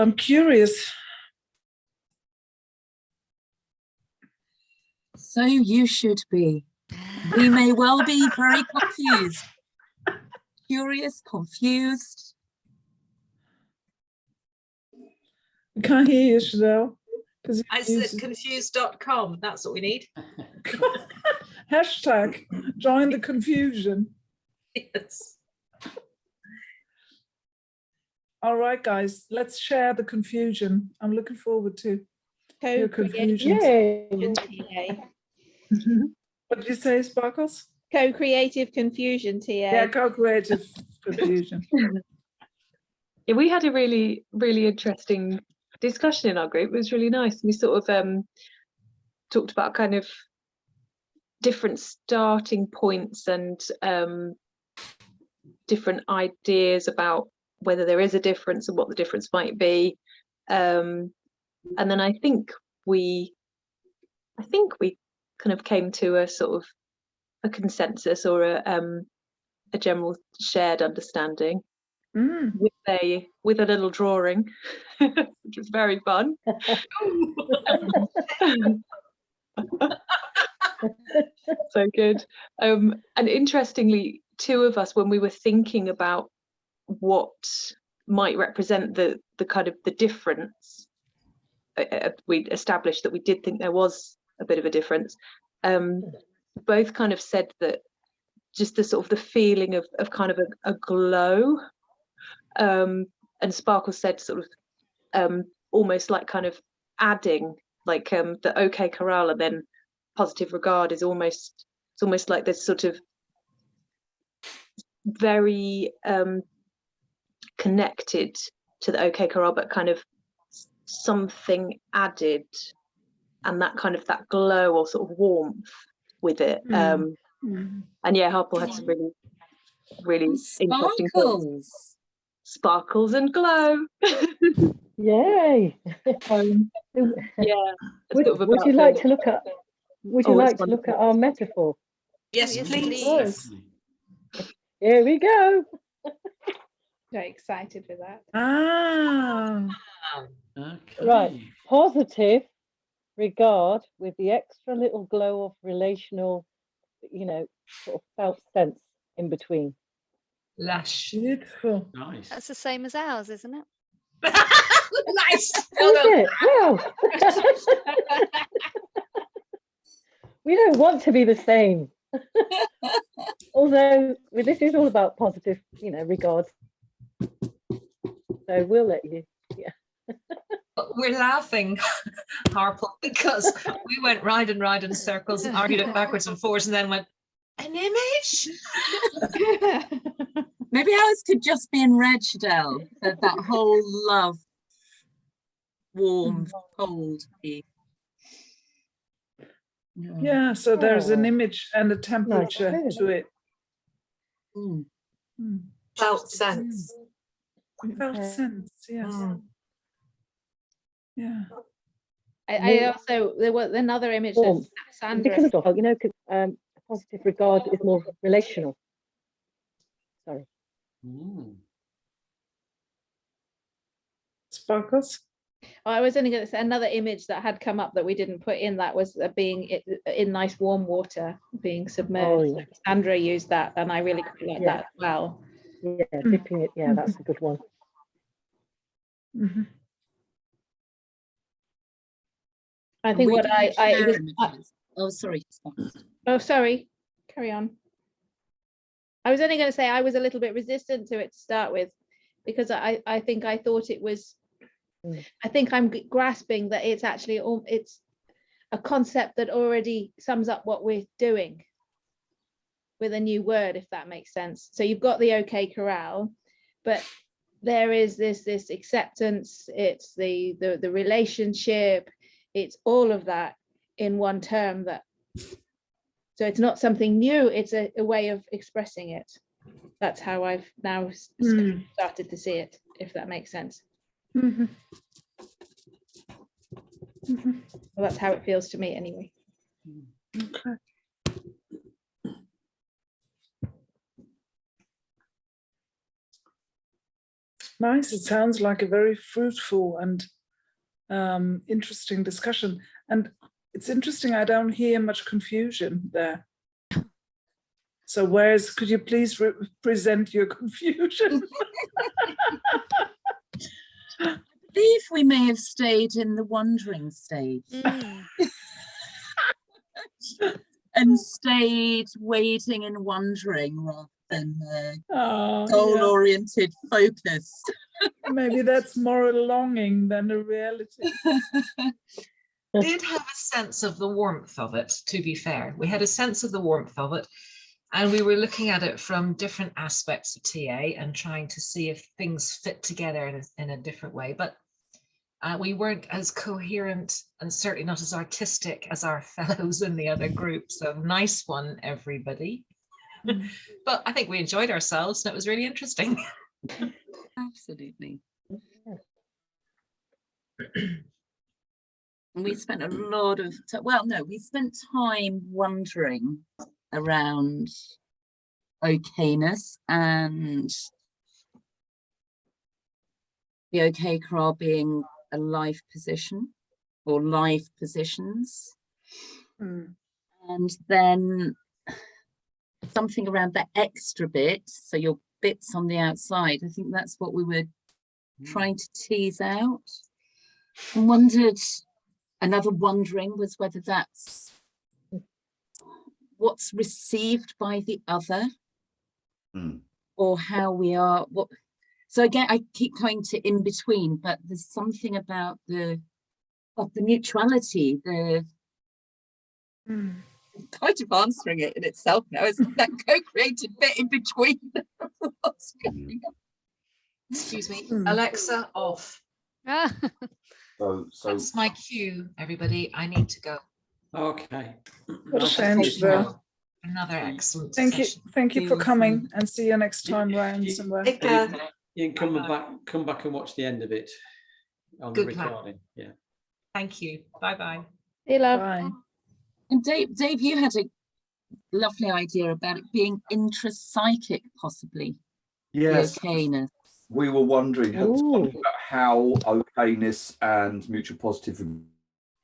Well, I'm curious. So you should be. We may well be very confused. Curious, confused. I can't hear you, Chanel. I said confused.com. That's what we need. Hashtag join the confusion. Yes. All right, guys, let's share the confusion. I'm looking forward to your confusions. What did you say, Sparkles? Co-creative confusion, TA. Yeah, co-creative confusion. Yeah, we had a really, really interesting discussion in our group. It was really nice. We sort of talked about kind of different starting points and different ideas about whether there is a difference and what the difference might be. And then I think we kind of came to a sort of a consensus or a general shared understanding with a little drawing, which was very fun. So good. And interestingly, two of us, when we were thinking about what might represent the kind of the difference, we established that we did think there was a bit of a difference. Both kind of said that just the sort of the feeling of kind of a glow, and Sparkle said sort of almost like kind of adding like the OK Corral and then positive regard is almost, it's almost like there's sort of very connected to the OK Corral, but kind of something added, and that kind of that glow or sort of warmth with it. And yeah, Harple had some really, really interesting thoughts. Sparkles and glow. Yay! Yeah. Would you like to look at? Would you like to look at our metaphor? Yes, please. Here we go. Very excited for that. Okay. Right. Positive regard with the extra little glow of relational, you know, sort of felt sense in between. Lush. Beautiful. Nice. That's the same as ours, isn't it? Nice. Oh, is it? Wow. We don't want to be the same. Although this is all about positive, you know, regards. So we'll let you. Yeah. We're laughing, Harple, because we went round and round in circles and argued it backwards and forwards, and then went, an image? Maybe ours could just be in red, Shadell. That whole love, warm, cold. Yeah, so there's an image and a temperature to it. Felt sense. Felt sense, yes. Yeah. I also, there was another image that Sandra. Because of, you know, positive regard is more relational. Sorry. Sparkles? Oh, I was only going to say another image that had come up that we didn't put in, that was being in nice warm water, being submerged. Oh, yeah. Sandra used that, and I really like that as well. Yeah, dipping it. Yeah, that's a good one. I think what oh, sorry. Oh, sorry. Carry on. I was only going to say I was a little bit resistant to it to start with, because I think I thought it was. I think I'm grasping that it's actually it's a concept that already sums up what we're doing with a new word, if that makes sense. So you've got the OK Corral, but there is this acceptance, it's the relationship, it's all of that in one term. That so it's not something new, it's a way of expressing it. That's how I've now started to see it, if that makes sense. Well, that's how it feels to me anyway. Okay. Nice. It sounds like a very fruitful and interesting discussion. And it's interesting, I don't hear much confusion there. So could you please present your confusion? I believe we may have stayed in the wondering stage. And stayed waiting and wondering rather than goal-oriented focus. Maybe that's more a longing than a reality. Did have a sense of the warmth of it, to be fair. We had a sense of the warmth of it, and we were looking at it from different aspects of TA and trying to see if things fit together in a different way. But we weren't as coherent and certainly not as artistic as our fellows in the other group. So nice one, everybody. But I think we enjoyed ourselves and it was really interesting. Absolutely. And we spent a lot of we spent time wondering around okayness and the okay crawl being a life position or life positions. And then something around the extra bit, so your bits on the outside. I think that's what we were trying to tease out. And another wondering was whether that's what's received by the other or how we are, so again, I keep going to in between, but there's something about the mutuality, kind of answering it in itself now, isn't that co-created bit in between? Excuse me, Alexa off. So that's my cue, everybody. I need to go. Okay. What a shame, Isabel. Another excellent Thank session. you. Thank you for coming, and see you next time round somewhere. You can come back and watch the end of it on the recording. Yeah. Thank you. Bye-bye. See you, love. Bye. And Dave, you had a lovely idea about it being intrapsychic, possibly. yes, the okayness. we were wondering about how okayness and mutual positive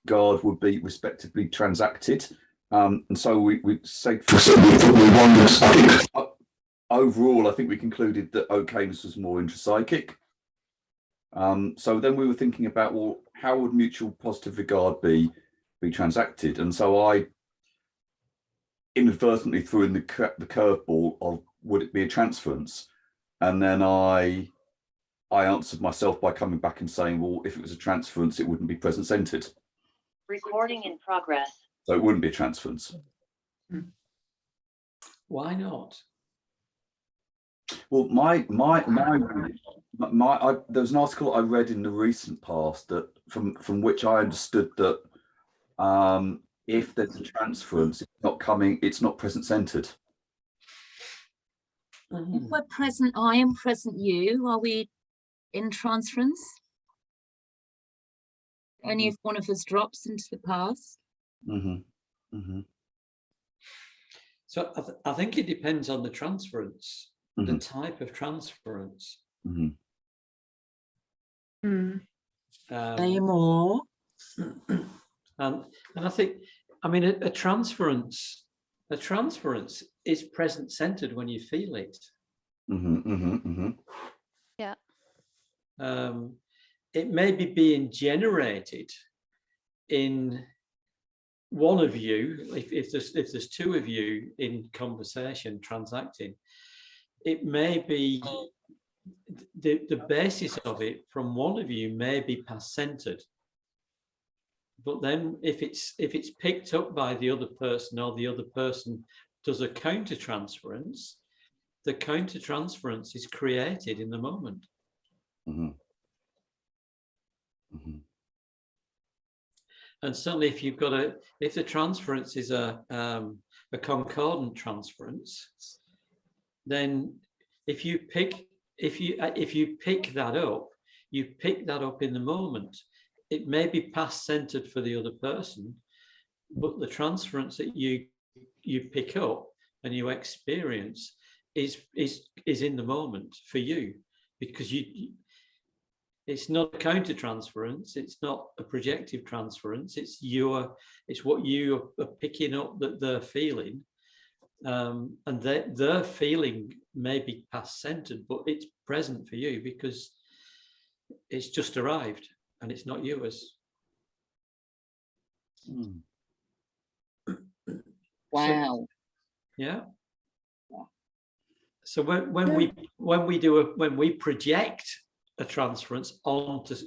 regard would be respectively transacted. And so we said overall, I think we concluded that okayness was more intrapsychic. So then we were thinking about, well, how would mutual positive regard be transacted? And so I inadvertently threw in the curveball of, would it be a transference? And then I answered myself by coming back and saying, well, if it was a transference, it wouldn't be present centered. Recording in progress. So it wouldn't be a transference. Why not? Well, there was an article I read in the recent past that from which I understood that if there's a transference, it's not present centered. If we're present I and present you, are we in transference? Only if one of us drops into the past. So I think it depends on the transference, the type of transference. Say more. And I think, I mean, a transference is present centered when you feel it. Yeah. It may be being generated in one of you, if there's two of you in conversation transacting, it may be the basis of it from one of you may be past centered. But then if it's picked up by the other person, or the other person does a counter transference, the counter transference is created in the moment. And certainly if you've got if the transference is a concordant transference, then if you pick that up, you pick that up in the moment. It may be past centered for the other person, but the transference that you pick up and you experience is in the moment for you, because It's not a counter transference. It's not a projective transference. It's what you are picking up that they're feeling. And their feeling may be past centered, but it's present for you because it's just arrived and it's not yours. Wow. So, yeah. So when we project a transference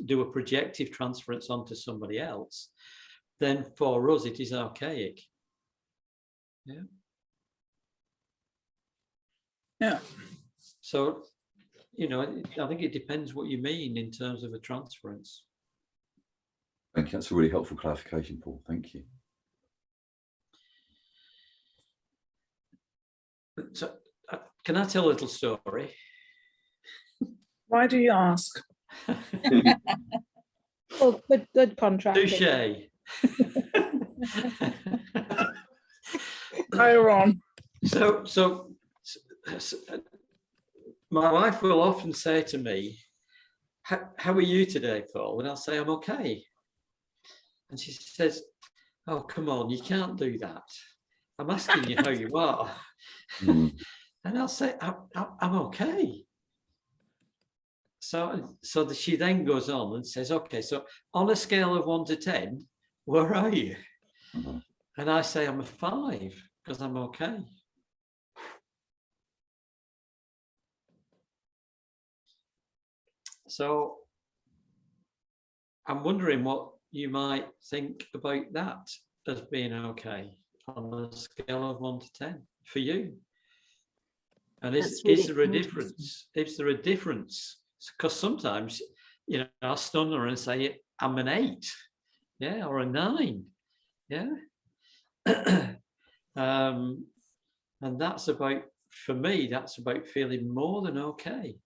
do a projective transference onto somebody else, then for us it is archaic. Yeah. Yeah. So, I think it depends what you mean in terms of a transference. Thank you. That's a really helpful clarification, Paul. Thank you. So, can I tell a little story? Why do you ask? Oh, good contracting. Touche. Fire on. So my wife will often say to me, how are you today, Paul? And I'll say, I'm okay. And she says, oh, come on, you can't do that. I'm asking you how you are. And I'll say, I'm okay. So she then goes on and says, okay, so on a scale of 1 to 10, where are you? And I say, I'm a 5 because I'm okay. So I'm wondering what you might think about that as being okay on a scale of 1 to 10 for you. And is there a difference? Is there a difference? Because sometimes, I'll stun her and say, I'm an 8, yeah, or a 9, yeah. And that's about, for me, that's about feeling more than okay.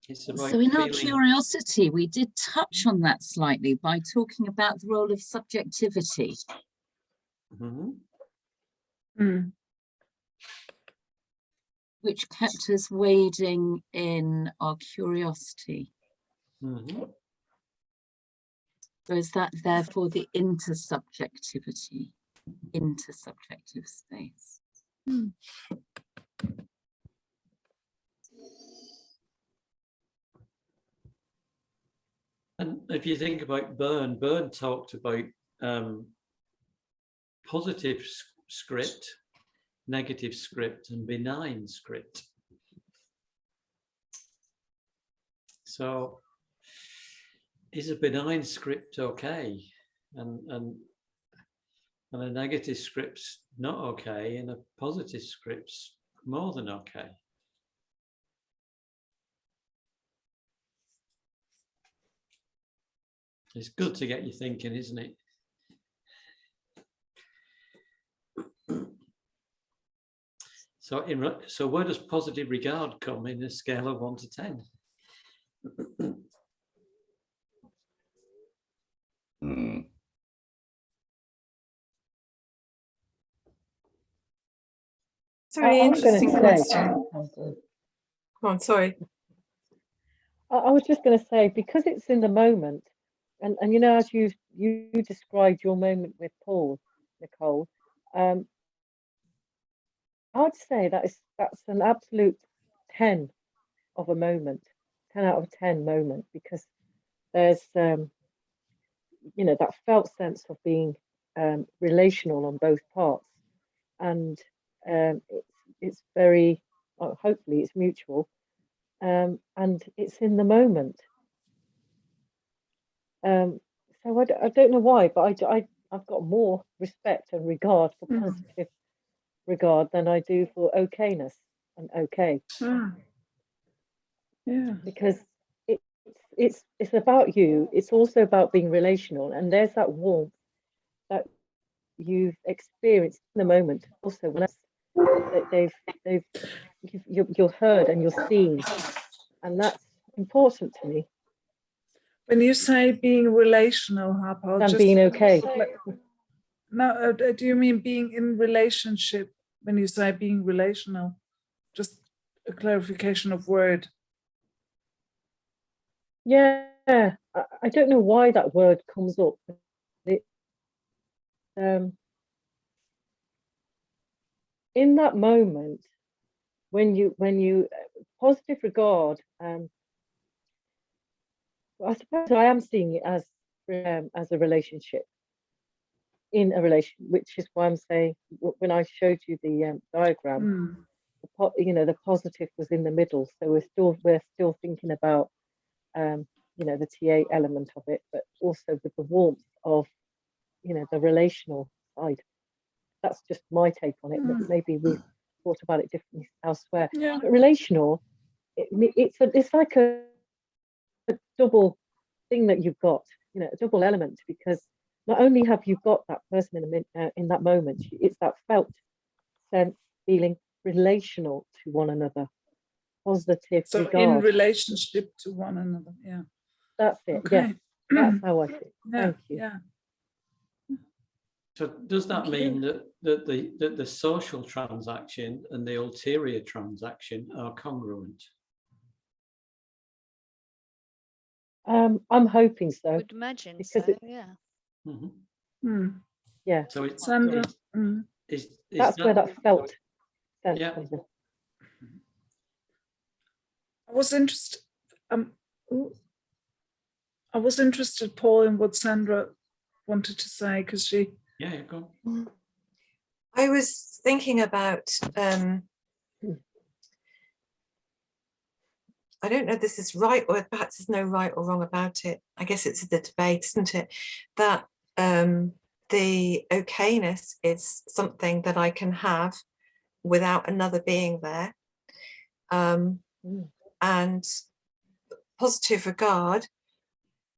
It's about so in our feeling... curiosity, we did touch on that slightly by talking about the role of subjectivity. Which kept us wading in our curiosity. So is that therefore the intersubjective space? And if you think about Byrne talked about positive script, negative script, and benign script. So is a benign script okay? And a negative script's not okay, and a positive script's more than okay. It's good to get you thinking, isn't it? So where does positive regard come in a scale of 1 to 10? Sorry, interesting question. Go on, sorry. I was just going to say, because it's in the moment, and as you described your moment with Paul, Nicole, I'd say that's an absolute 10 of a moment, 10 out of 10 moment, because there's that felt sense of being relational on both parts, and it's very hopefully it's mutual, and it's in the moment. So I don't know why, but I've got more respect and regard for positive regard than I do for okayness and okay. Yeah. Because it's about you. It's also about being relational, and there's that warmth that you've experienced in the moment. Also, when you're heard and you're seen, and that's important to me. When you say being relational, Harpal, And being okay. No, do you mean being in relationship when you say being relational? Just a clarification of word. Yeah, I don't know why that word comes up. But it, in that moment, when you positive regard, I suppose I am seeing it as a relationship, in a relation, which is why I'm saying when I showed you the diagram, the positive was in the middle. So we're still thinking about the TA element of it, but also with the warmth of the relational side. That's just my take on it. Maybe we've thought about it differently elsewhere. Yeah. But relational, it's like a double thing that you've got, a double element, because not only have you got that person in that moment, it's that felt sense, feeling relational to one another, positive So regard. in relationship to one another. Yeah. That's it. Okay. Yeah. That's how I see it. Thank you. Yeah. So does that mean that the social transaction and the ulterior transaction are congruent? I'm hoping so. Would imagine because so, yeah. Yeah. So it's Sandra, that's where that felt sense comes in. I was interested. I was interested, Paul, in what Sandra wanted to say, because she. Yeah, go. I was thinking about, I don't know if this is right, or perhaps there's no right or wrong about it. I guess it's the debate, isn't it? That the okayness is something that I can have without another being there. And positive regard,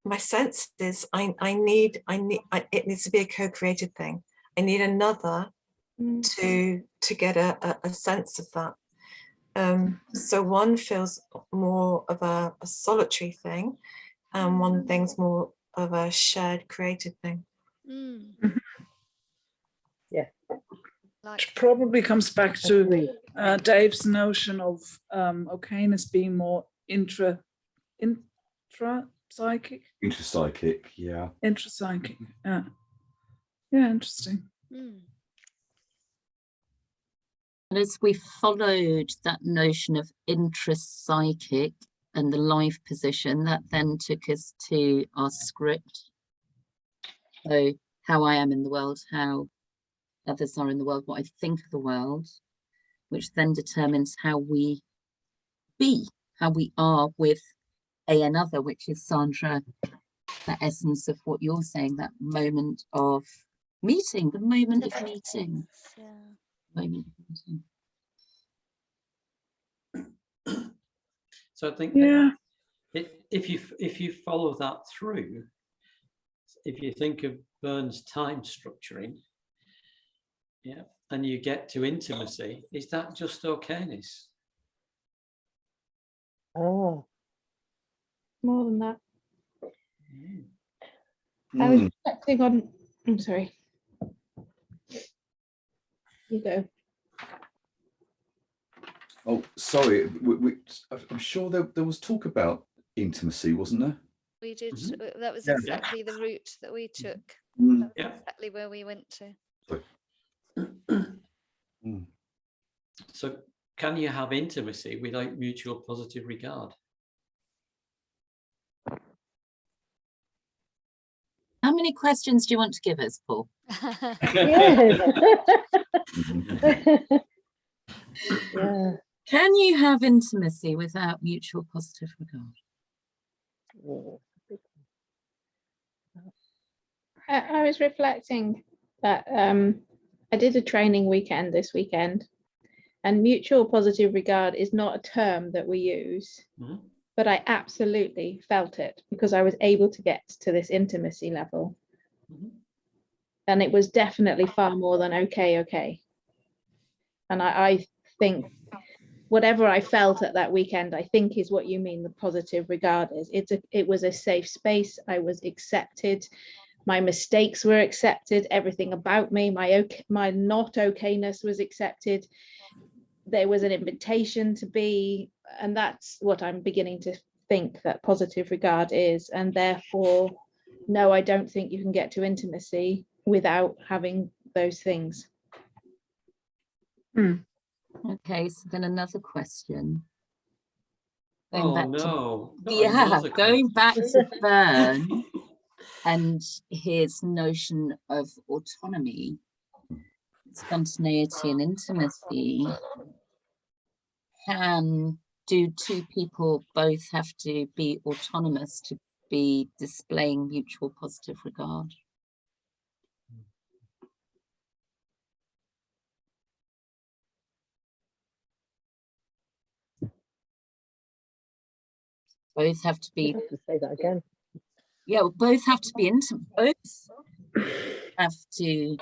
my sense is it needs to be a co-created thing. I need another to get a sense of that. So one feels more of a solitary thing, and one thing's more of a shared created thing. Yeah. Which probably comes back to Dave's notion of okayness being more intrapsychic. Intrapsychic, yeah. Intrapsychic, yeah. Yeah, interesting. And as we followed that notion of intrapsychic and the life position, that then took us to our script. So how I am in the world, how others are in the world, what I think of the world, which then determines how we be, how we are with another, which is, Sandra, the essence of what you're saying, that moment of meeting, the moment of meeting. Moment of meeting. So I think if you follow that through, if you think of Byrne's time structuring, and you get to intimacy, is that just okayness? Oh, more than that. I was reflecting on. I'm sorry. You go. Oh, sorry. I'm sure there was talk about intimacy, wasn't there? We did. That was exactly the route that we took. That's exactly where we went to. So can you have intimacy without mutual positive regard? How many questions do you want to give us, Paul? yes. Yeah. Can you have intimacy without mutual positive regard? I was reflecting that I did a training weekend this weekend, and mutual positive regard is not a term that we use, but I absolutely felt it because I was able to get to this intimacy level. And it was definitely far more than okay. And I think whatever I felt at that weekend, I think is what you mean the positive regard is. It was a safe space. I was accepted. My mistakes were accepted. Everything about me, my not okayness was accepted. There was an invitation to be, and that's what I'm beginning to think that positive regard is, and therefore, no, I don't think you can get to intimacy without having those things. Okay, so then another question. Going back to Bern and his notion of autonomy, spontaneity and intimacy. Do two people both have to be autonomous to be displaying mutual positive regard? Both have to be. I'd have to say that again. Yeah, well, both have to be intimate. Both have to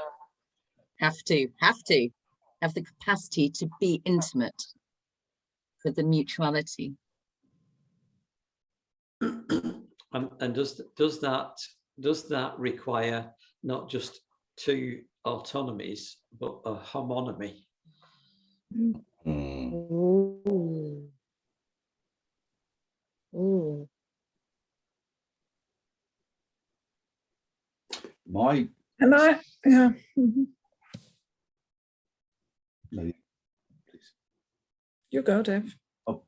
have the capacity to be intimate for the mutuality. And does that require not just two autonomies, but a homonymy? Ooh. Ooh. Yeah. Maybe, please. You go, Dave. Oh,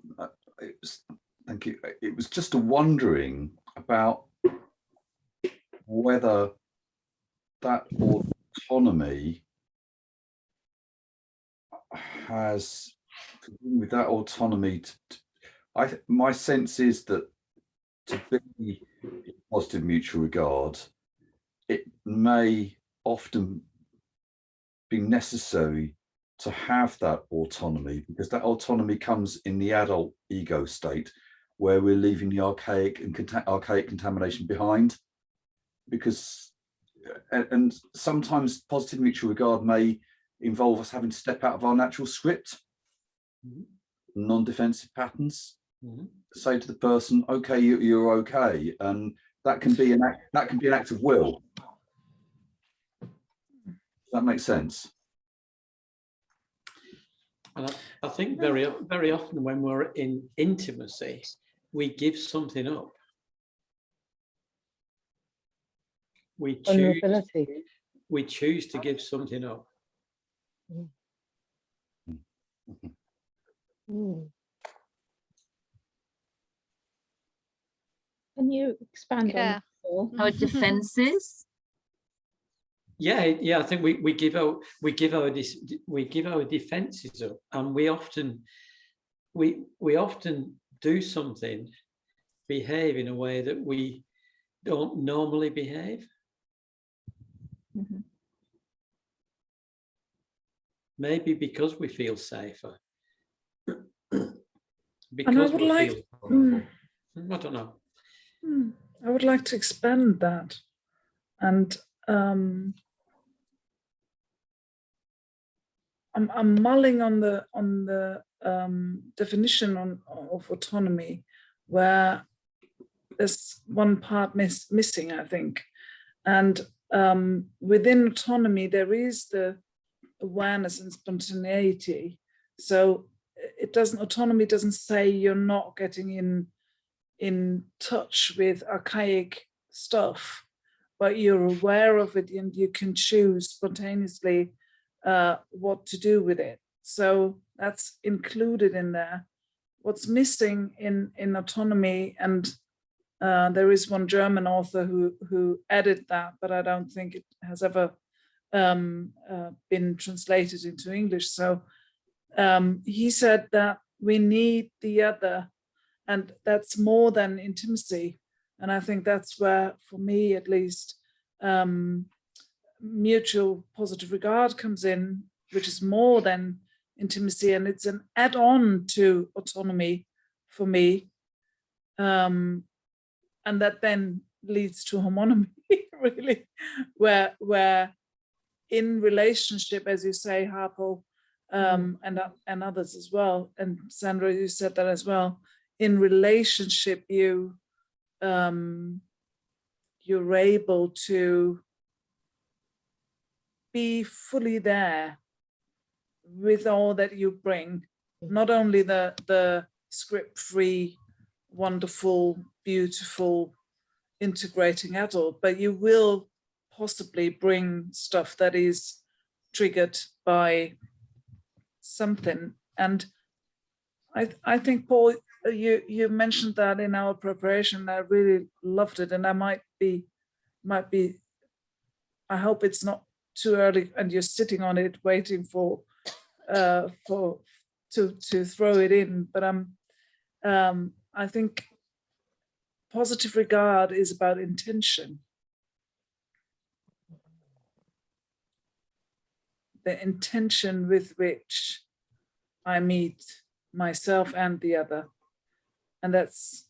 thank you. It was just a wondering about whether that autonomy has, with that autonomy, my sense is that to be in positive mutual regard, it may often be necessary to have that autonomy, because that autonomy comes in the adult ego state where we're leaving the archaic contamination behind. Because and sometimes positive mutual regard may involve us having to step out of our natural script, non-defensive patterns, say to the person, okay, you're okay, and that can be an act of will. Does that make sense? And I think very often when we're in intimacy, we give something up. We choose to give something up. Can you expand on that? Our defenses? Yeah. I think we give our defenses up, and we often do something, behave in a way that we don't normally behave. Maybe because we feel safer. Because we feel powerful. I don't know. I would like to expand that, and I'm mulling on the definition of autonomy, where there's one part missing, I think, and within autonomy there is the awareness and spontaneity. So autonomy doesn't say you're not getting in touch with archaic stuff, but you're aware of it and you can choose spontaneously what to do with it. So that's included in there. What's missing in autonomy, and there is one German author who added that, but I don't think it has ever been translated into English. So he said that we need the other, and that's more than intimacy. And I think that's where, for me at least, mutual positive regard comes in, which is more than intimacy, and it's an add-on to autonomy for me. And that then leads to homonymy, really, where in relationship, as you say, Harpo, and others as well, and Sandra, you said that as well, in relationship, you're able to be fully there with all that you bring, not only the script-free wonderful, beautiful, integrating adult, but you will possibly bring stuff that is triggered by something. And I think, Paul, you mentioned that in our preparation. I really loved it, and I might be. I hope it's not too early, and you're sitting on it waiting to throw it in. But I think positive regard is about intention. The intention with which I meet myself and the other. And that's,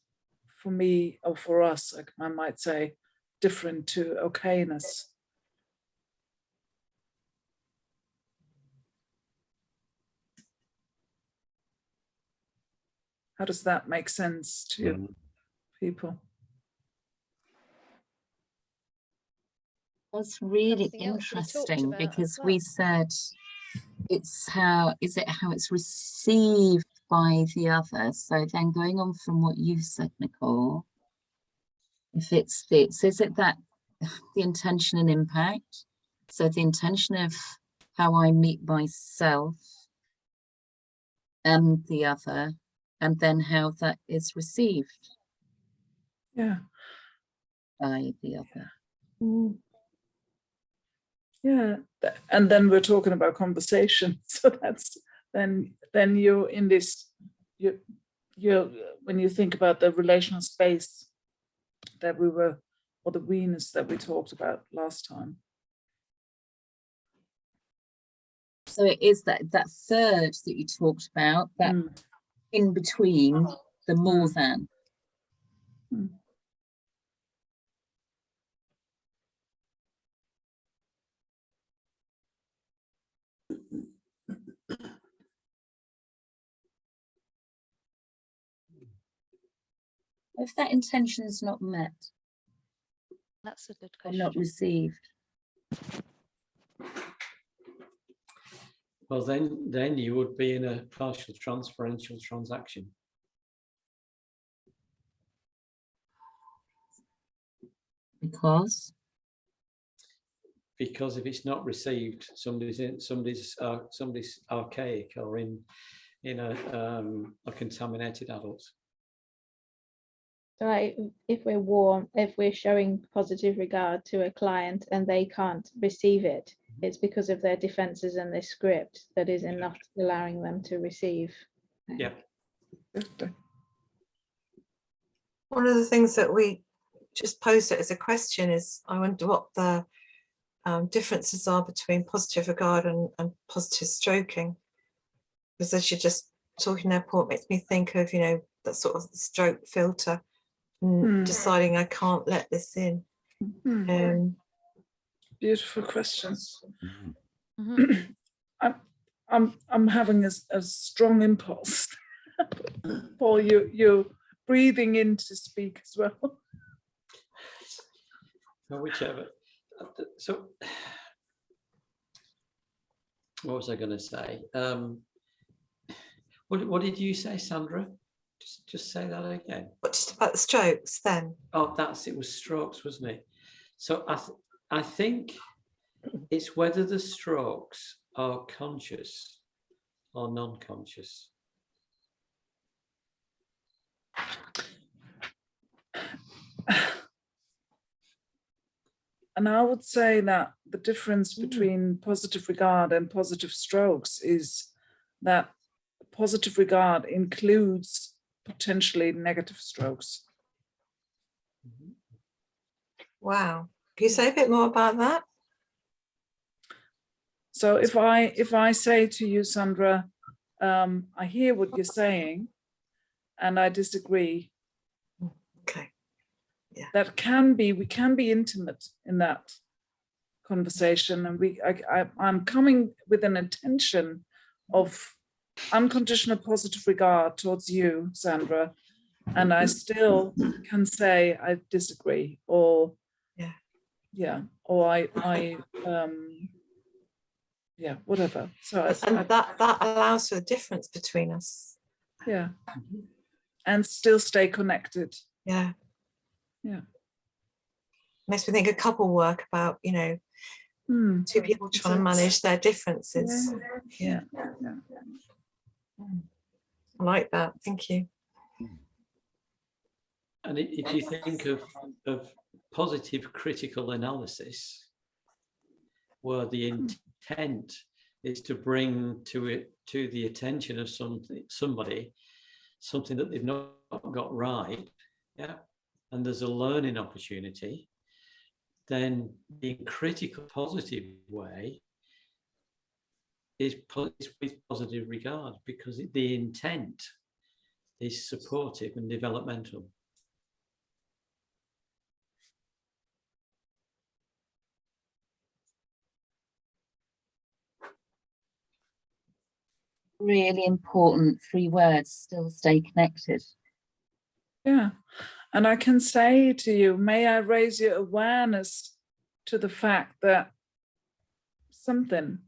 for me, or for us, I might say, different to okayness. How does that make sense to you people? That's really Something else we talked interesting, about as because well. we said how it's received by the other. So then going on from what you said, Nicole, if it fits, is it that the intention and impact? So the intention of how I meet myself and the other, and then how that is received Yeah. by the other. Yeah, and then we're talking about conversation. So that's then you're in this. You're when you think about the relational space that we were, or the we-ness that we talked about last time. So it is that third that you talked about, that in between the more than. If that intention is not met, That's a good or question. not received. Well, then you would be in a partial transferential transaction. Because if it's not received, somebody's archaic or in a contaminated adult. So like, if we're warm, if we're showing positive regard to a client and they can't receive it, it's because of their defenses and their script that is not allowing them to receive. Yeah. One of the things that we just posed it as a question is, I wonder what the differences are between positive regard and positive stroking. Because as you're just talking there, Paul, it makes me think of, that sort of stroke filter, and deciding I can't let this in. Beautiful questions. I'm having a strong impulse. Paul, you're breathing in to speak as well. Or whichever. So, what was I going to say? What did you say, Sandra? Just say that again. What, just about the strokes then? Oh, it was strokes, wasn't it? So I think it's whether the strokes are conscious or non-conscious. And I would say that the difference between positive regard and positive strokes is that positive regard includes potentially negative strokes. Wow. Can you say a bit more about that? So if I say to you, Sandra, I hear what you're saying and I disagree. Okay. Yeah. That we can be intimate in that conversation, and I'm coming with an intention of unconditional positive regard towards you, Sandra, and I still can say I disagree, or or whatever. So and that allows for a difference between us. Yeah. and still stay connected. Yeah. Yeah. Makes me think of couple work about, you know, two people trying to manage their differences. Yeah. I like that. Thank you. And if you think of positive critical analysis, where the intent is to bring to the attention of somebody something that they've not got right, yeah, and there's a learning opportunity, then the critical positive way is with positive regard, because the intent is supportive and developmental. Really important 3 words: still stay connected. Yeah. And I can say to you, may I raise your awareness to the fact that something,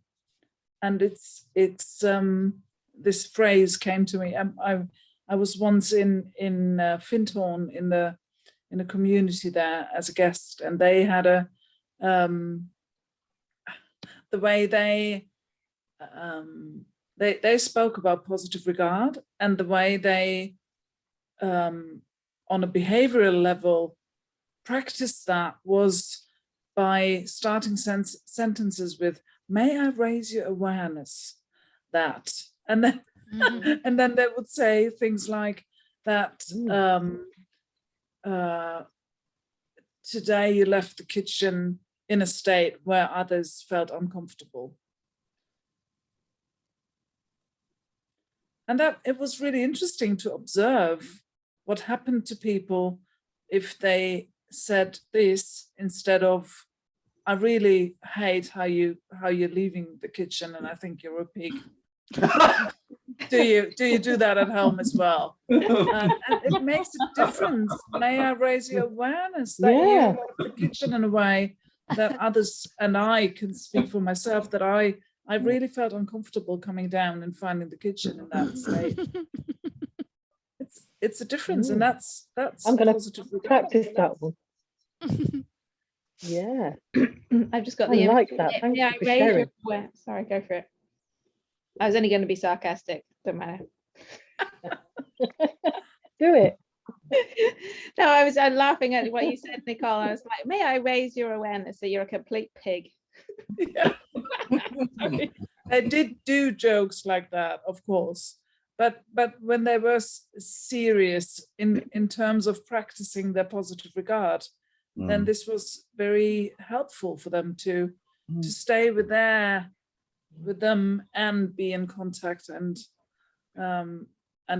and it's this phrase came to me. I was once in Findhorn in a community there as a guest, and they had the way they spoke about positive regard, and the way they on a behavioral level practiced that was by starting sentences with, may I raise your awareness that, and then and then they would say things like that, today you left the kitchen in a state where others felt uncomfortable. And that it was really interesting to observe what happened to people if they said this instead of, I really hate how you're leaving the kitchen and I think you're a pig. do you do that at home as well? And it makes a difference. May I raise your awareness that you left the kitchen in a way that others, and I can speak for myself, that I really felt uncomfortable coming down and finding the kitchen in that state. It's a difference, and that's I'm going to practice that one. Yeah, I've just got I the like that. Thank you for sharing. Sorry, go for it. I was only going to be sarcastic. Don't matter. Do it. No, I was laughing at what you said, Nicole. I was like, may I raise your awareness that you're a complete pig? Yeah. I did do jokes like that, of course, but when they were serious in terms of practicing their positive regard, then this was very helpful for them to stay with them and be in contact, and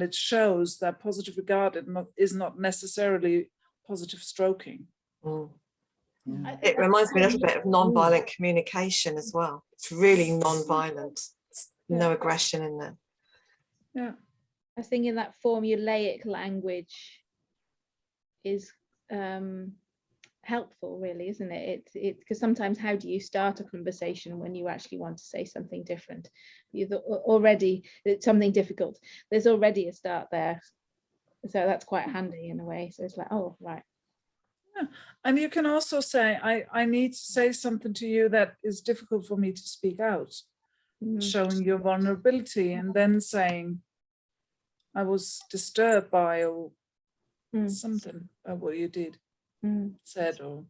it shows that positive regard is not necessarily positive stroking. It reminds me a little bit of non-violent communication as well. It's really non-violent. No aggression in there. Yeah. I was thinking that formulaic language is helpful, really, isn't it? It's because sometimes how do you start a conversation when you actually want to say something different? You've already, it's something difficult. There's already a start there. So that's quite handy in a way. So it's like, oh, right. Yeah. And you can also say, I need to say something to you that is difficult for me to speak out, showing your vulnerability, and then saying, I was disturbed by or something about what you did, said, or.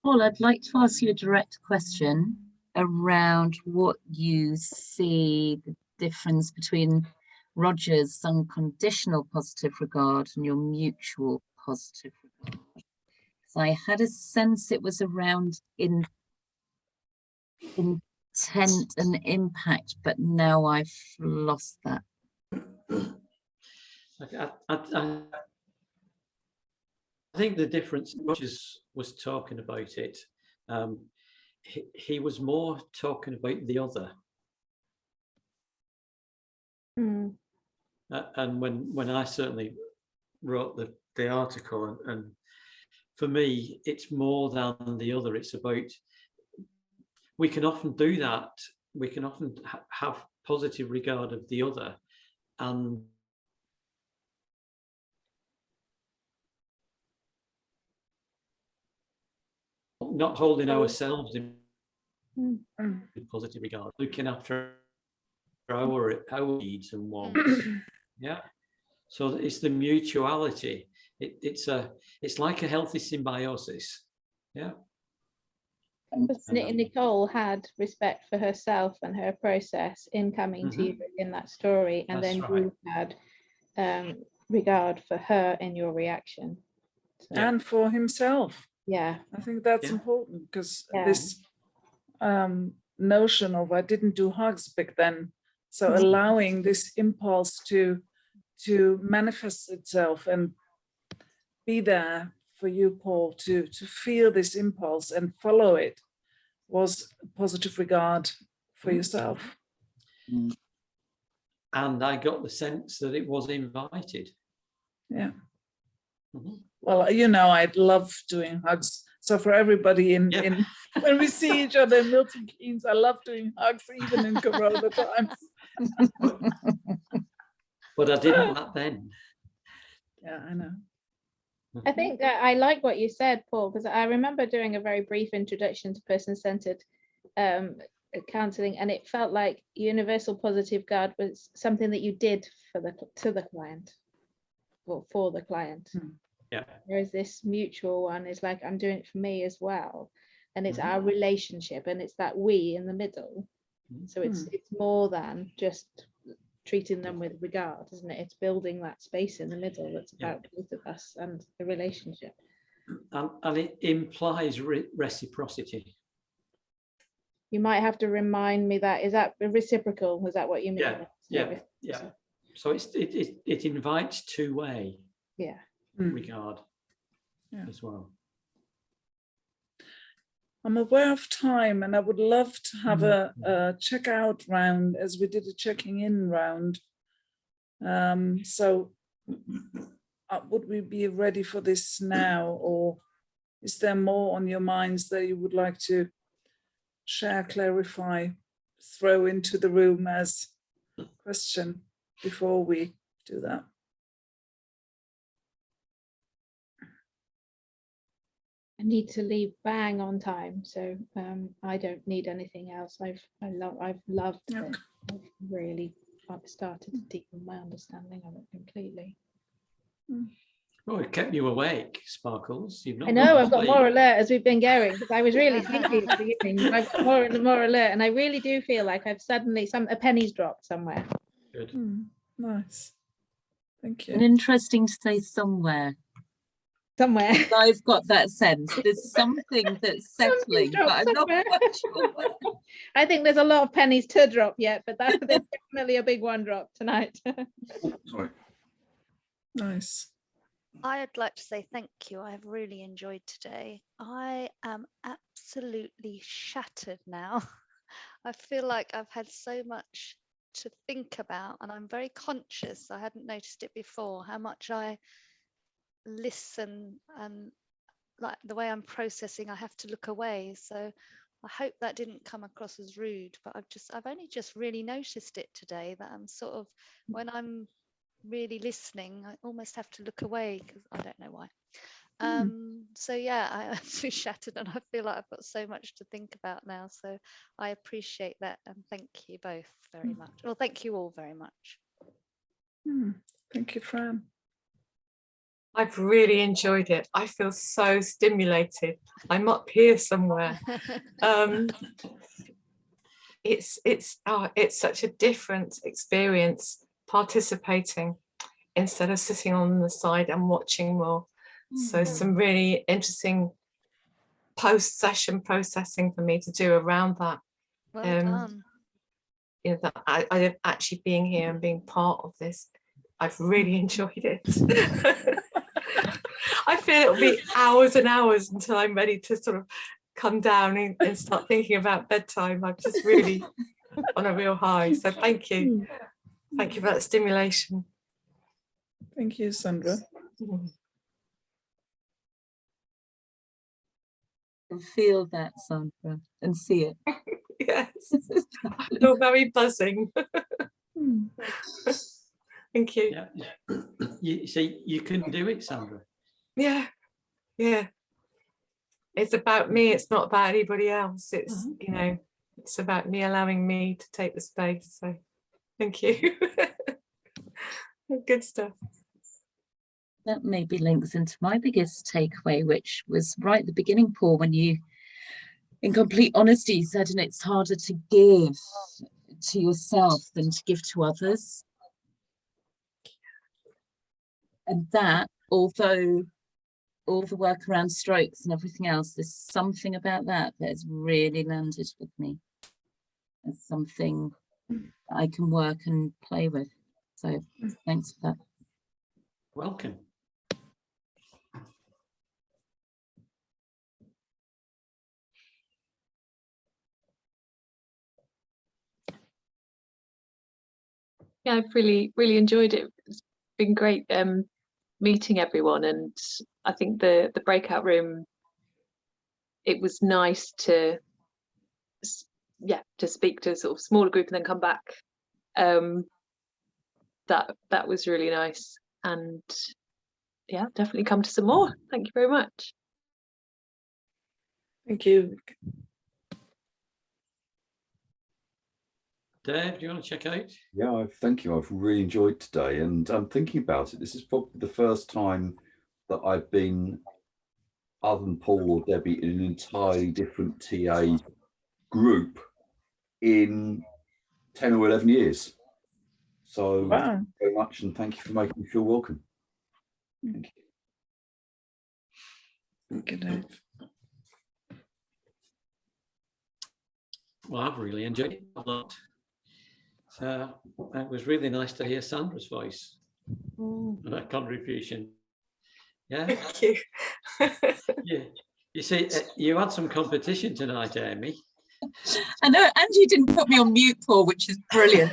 Paul, I'd like to ask you a direct question around what you see the difference between Roger's unconditional positive regard and your mutual positive regard. So I had a sense it was around intent and impact, but now I've lost that. I think the difference, Rogers was talking about it, he was more talking about the other. And when I certainly wrote the article, and for me, it's more than the other. It's about, we can often do that. We can often have positive regard of the other, and not holding ourselves in positive regard, looking after our needs and wants. Yeah. So it's the mutuality. It's like a healthy symbiosis. Yeah. Nicole had respect for herself and her process in coming to you in that story, and That's then right. you had regard for her in your reaction. So, And for himself. yeah, I think that's Yeah. important, because Yeah. this notion of I didn't do hugs back then, so allowing this impulse to manifest itself and be there for you, Paul, to feel this impulse and follow it, was a positive regard for yourself. And I got the sense that it was invited. Yeah. Well, you know, I love doing hugs. So for everybody in when we see each other in Milton Keynes, I love doing hugs, even in Corona times. But I didn't that then. Yeah, I know. I think I like what you said, Paul, because I remember doing a very brief introduction to person-centered counseling, and it felt like universal positive guard was something that you did to the client, or for the client. Yeah. Whereas this mutual one is like, I'm doing it for me as well, and it's our relationship, and it's that we in the middle. So it's more than just treating them with regard, isn't it? It's building that space in the middle that's about both of us and the relationship. And it implies reciprocity. You might have to remind me that, is that reciprocal? Is that what you mean? Yeah. So it invites two-way regard as well. I'm aware of time, and I would love to have a checkout round, as we did a checking in round. So would we be ready for this now, or is there more on your minds that you would like to share, clarify, throw into the room as a question before we do that? I need to leave bang on time, so I don't need anything else. I've loved it. I've really started to deepen my understanding of it completely. Oh, it kept you awake, Sparkles. You've not I know, I've got sleep. more alert as we've been going, because I was really sleepy at the beginning. I've got more and more alert, and I really do feel like I've suddenly a penny's dropped somewhere. Good. Nice. Thank you. And interesting to say somewhere. I've got that sense. There's something that's settling, but I'm not quite sure where. I think there's a lot of pennies to drop yet, but there's definitely a big one drop tonight. Sorry. Nice. I'd like to say thank you. I've really enjoyed today. I am absolutely shattered now. I feel like I've had so much to think about, and I'm very conscious, I hadn't noticed it before, how much I listen, and like the way I'm processing, I have to look away. So I hope that didn't come across as rude, but I've only just really noticed it today, that I'm sort of, when I'm really listening, I almost have to look away, because I don't know why. So yeah, I'm too shattered, and I feel like I've got so much to think about now. So I appreciate that, and thank you both very much. Well, thank you all very much. Thank you, Fran. I've really enjoyed it. I feel so stimulated. I'm up here somewhere. It's such a different experience participating instead of sitting on the side and watching more. So some really interesting post-session processing for me to do around that. Well done. You know, that I actually being here and being part of this, I've really enjoyed it. I feel it'll be hours and hours until I'm ready to sort of come down and start thinking about bedtime. I'm just really on a real high. So thank you. Thank you for that stimulation. Thank you, Sandra. And feel that, Sandra, and see it. Yes. I feel very buzzing. Thank you. Yeah. You see, you can do it, Sandra. Yeah. Yeah. It's about me. It's not about anybody else. It's, you know, it's about me allowing me to take the space. So thank you. Good stuff. That maybe links into my biggest takeaway, which was right at the beginning, Paul, when you, in complete honesty, said, and it's harder to give to yourself than to give to others. And that, although all the work around strokes and everything else, there's something about that that has really landed with me. It's something I can work and play with. So thanks for that. Welcome. Yeah, I've really enjoyed it. It's been great meeting everyone, and I think the breakout room, it was nice to speak to a sort of smaller group and then come back. That was really nice, and yeah, definitely come to some more. Thank you very much. Thank you. Dave, do you want to check out? Yeah, thank you. I've really enjoyed today, and I'm thinking about it. This is probably the first time that I've been, other than Paul or Debbie, in an entirely different TA group in 10 or 11 years. So Wow. thank you very much, and thank you for making me feel welcome. Thank you. Thank you, Dave. Well, I've really enjoyed it a lot. It was really nice to hear Sandra's voice and her contribution. Yeah. Thank you. Yeah. You see, you had some competition tonight, Amy. I know, and you didn't put me on mute, Paul, which is brilliant.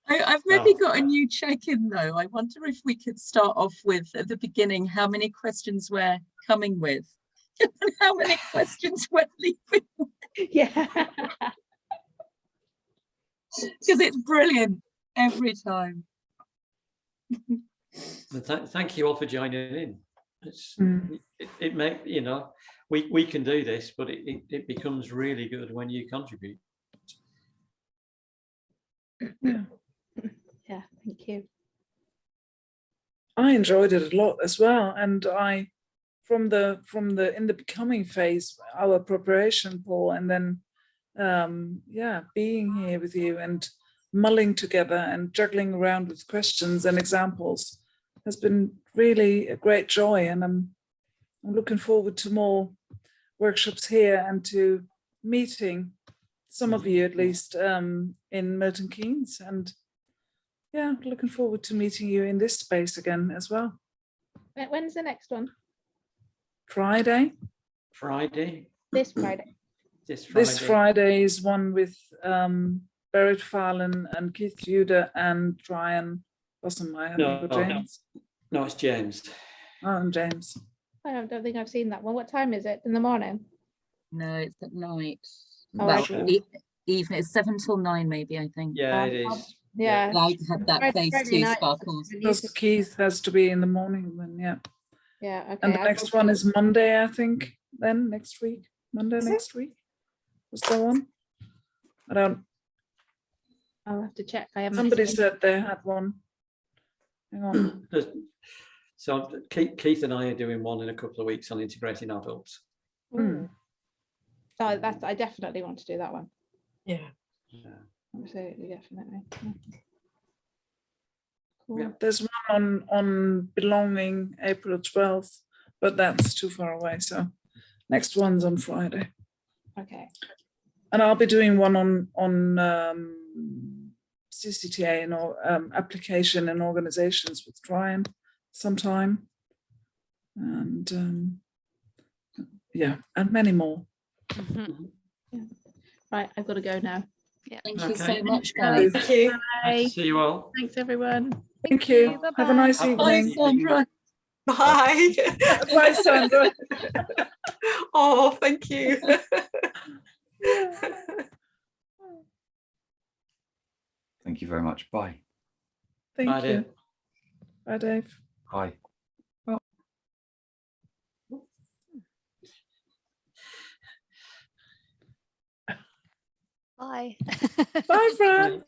I've maybe got a new check-in though. I wonder if we could start off with, at the beginning, how many questions we're coming with and how many questions we're leaving with. Yeah. Because it's brilliant every time. Thank you all for joining in. It makes, you know, we can do this, but it becomes really good when you contribute. Yeah. Yeah, thank you. I enjoyed it a lot as well, and I, from the in the becoming phase, our preparation, Paul, and then being here with you and mulling together and juggling around with questions and examples has been really a great joy, and I'm looking forward to more workshops here and to meeting some of you at least in Milton Keynes, and yeah, looking forward to meeting you in this space again as well. When's the next one? Friday. This Friday. This Friday is one with Berit Fallon and Keith Judah and Ryan Bossenmeyer. No, it's James. Oh, and James. I don't think I've seen that one. What time is it? In the morning? No, it's at night. Oh, Well, sure. evening. It's 7 till 9, maybe, I think. Yeah, it is. Yeah. Like had that face too, night. Sparkles. Because Keith has to be in the morning then, yeah. Yeah, okay. And the next one is Monday, I think, then next week. Monday next week. Was there one? I'll have to check. I haven't Somebody seen. said they had one. Hang on. So Keith and I are doing one in a couple of weeks on integrating adults. So that's, I definitely want to do that one. Yeah. Absolutely, definitely. Cool. Yeah, there's one on belonging April 12th, but that's too far away. So next one's on Friday. Okay. And I'll be doing one on CCTA and application and organizations with Ryan sometime. And yeah, and many more. Yeah. Right, I've got to go now. Yeah. Thank you so much, guys. Thank you. Bye. See you all. Thanks, everyone. Thank you. Have a nice Bye, evening. Sandra. Bye. Bye, Sandra. Oh, thank you. Thank you very much. Bye. Thank Bye, you. Dave. Bye, Dave. Bye. Bye. Bye, Fran.